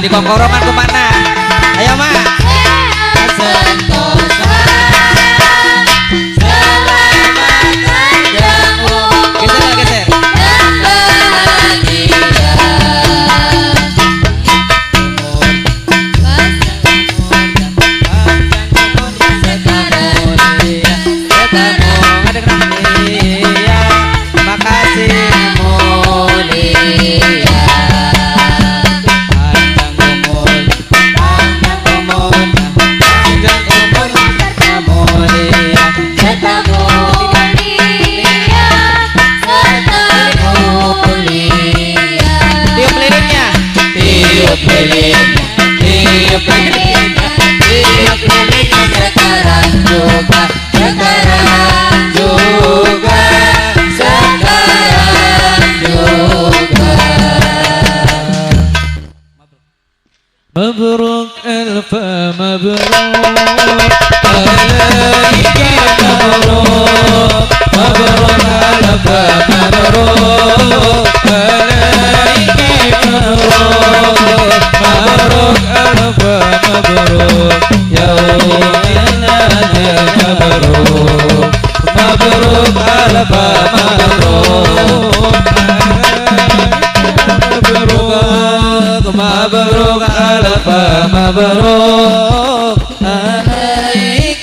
di kongkorongan kemana? Ayo mak. Sentosa selamat panjangmu Geser geser. dan bahagia. مبروك ألف مبروك عليك مبروك مبروك ألف مبروك عليك مبروك مبروك ألف مبروك يومنا مبروك مبروك ألف مبروك مبروك ألف مبروك عليك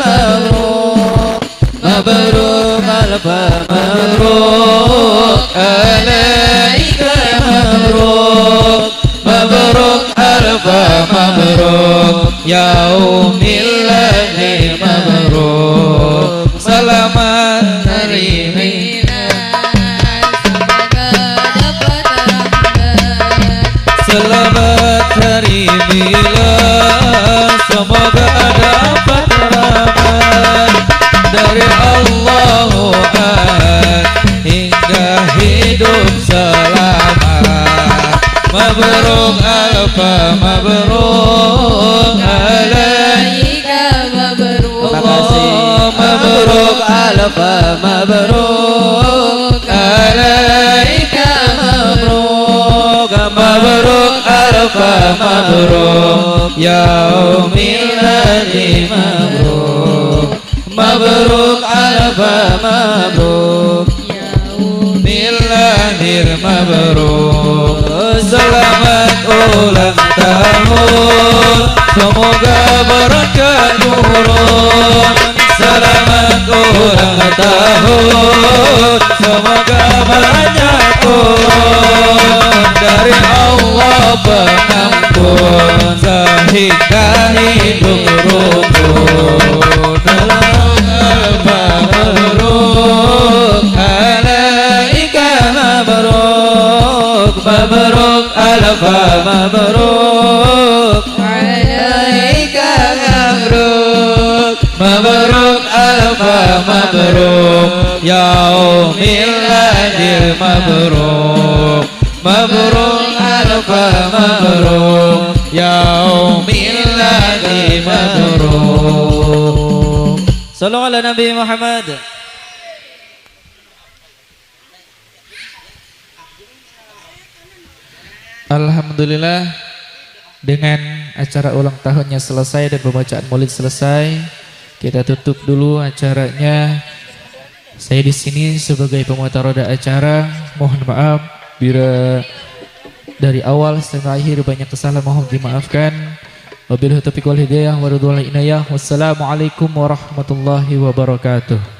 مبروك مبروك ألف مبروك عليك مبروك مبروك ألف مبروك يوم الذي مبروك selamat hari Selamat hari milad, semoga dapat rahmat dari Allah hingga hidup selamat. Mabruk alfa mabruk alaika mabruk. Mabruk alfa mabruk alaika mabruk. Mabruk alfa mabruk yaumil ladzi mabruk. Mabruk alfa mabruk yaumil lahir mabruk. Selamat ulang tahun, semoga berkah turun. Selamat ulang tahun, semoga banyak turun dari Allah pengampun sehingga hidup rukun. Mabruk alaika mabruk, mabruk alfa mabruk alaika mabruk, mabruk alfa mabruk yaumil ladzi mabruk. Mabruk alfa mabruk yaumil ladzi mabruk. Sallu ala Nabi Muhammad. Alhamdulillah, dengan acara ulang tahunnya selesai dan pembacaan maulid selesai, kita tutup dulu acaranya. Saya di sini sebagai pemutar roda acara, mohon maaf bila dari awal sampai akhir banyak kesalahan, mohon dimaafkan. Wabillahi taufiq wal hidayah wa ridwan inayah. Wassalamualaikum warahmatullahi wabarakatuh.